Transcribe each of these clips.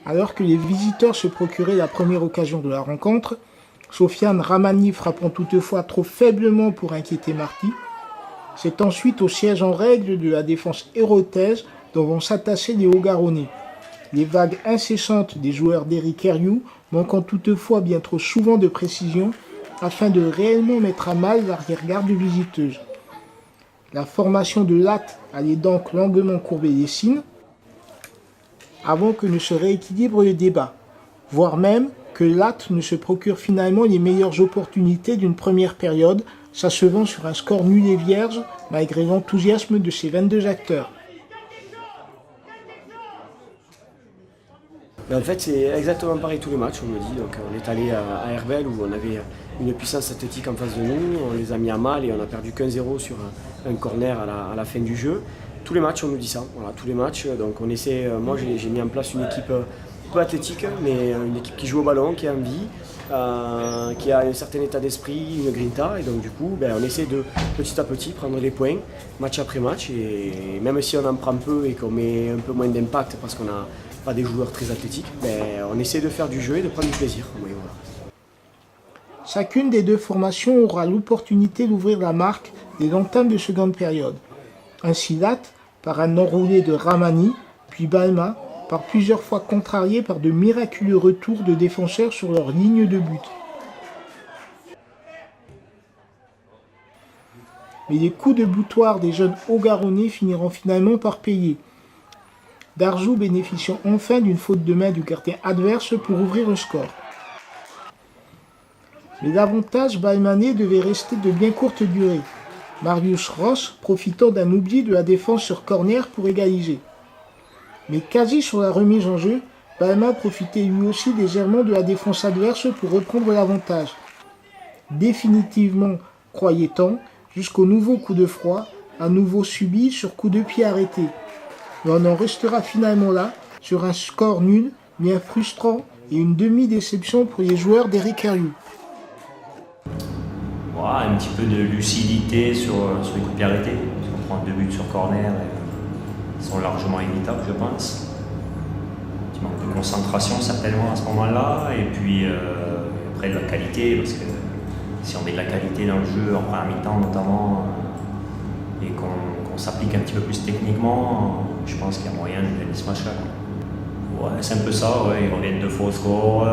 Alors que les visiteurs se procuraient la première occasion de la rencontre, Sofiane Rahmani frappant toutefois trop faiblement pour inquiéter Marty, c'est ensuite au siège en règle de la défense hérotaise dont vont s'attacher les Hauts-Garonnais. Les vagues incessantes des joueurs d'Éric Herriou manquant toutefois bien trop souvent de précision afin de réellement mettre à mal l'arrière-garde visiteuse. La formation de Latte allait donc longuement courber les cines avant que ne se rééquilibre le débat, voire même que Latte ne se procure finalement les meilleures opportunités d'une première période, s'achevant sur un score nul et vierge malgré l'enthousiasme de ses 22 acteurs. En fait, c'est exactement pareil tous les matchs, on me dit. Donc, on est allé à Herbel où on avait une puissance athlétique en face de nous, on les a mis à mal et on a perdu 1-0 sur un corner à la fin du jeu. Tous les matchs, on nous dit ça. Voilà, tous les matchs. Donc, on essaie. Moi, j'ai mis en place une équipe peu athlétique, mais une équipe qui joue au ballon, qui a envie, qui a un certain état d'esprit, une grinta. Et donc, du coup, on essaie de petit à petit prendre des points, match après match. Et même si on en prend peu et qu'on met un peu moins d'impact parce qu'on n'a pas des joueurs très athlétiques, on essaie de faire du jeu et de prendre du plaisir. Oui, voilà. Chacune des deux formations aura l'opportunité d'ouvrir la marque dès l'entame de seconde période. Ainsi Latte, par un enroulé de Rahmani, puis Balma, par plusieurs fois contrariés par de miraculeux retours de défenseurs sur leur ligne de but. Mais les coups de boutoir des jeunes Hauts-Garonnais finiront finalement par payer. Darjou bénéficiant enfin d'une faute de main du gardien adverse pour ouvrir le score. Mais l'avantage balmanais devait rester de bien courte durée, Marius Ross profitant d'un oubli de la défense sur corner pour égaliser. Mais quasi sur la remise en jeu, Balma profitait lui aussi des errements de la défense adverse pour reprendre l'avantage. Définitivement, croyait-on, jusqu'au nouveau coup de froid, à nouveau subi sur coup de pied arrêté. Mais on en restera finalement là, sur un score nul, bien frustrant et une demi-déception pour les joueurs d'Éric Herriou. Voilà, un petit peu de lucidité sur les coups de pied arrêtés. On prend 2 buts sur corner, ils sont largement évitables, je pense. Un petit manque de concentration certainement à ce moment-là, et puis après de la qualité, parce que si on met de la qualité dans le jeu, en première mi-temps notamment, et qu'on s'applique un petit peu plus techniquement, je pense qu'il y a moyen de gagner ce match-là. Ouais, c'est un peu ça, ouais. Ils reviennent 2 fois au score.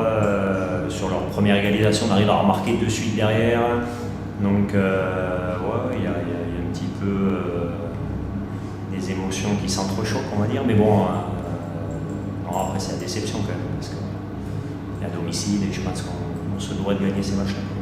Sur leur première égalisation, on arrive à remarquer de suite derrière. Donc, il y a un petit peu des émotions qui s'entrechoquent, on va dire. Mais bon, après, c'est la déception quand même. Parce qu'à domicile, et je pense qu'on se doit de gagner ces matchs-là.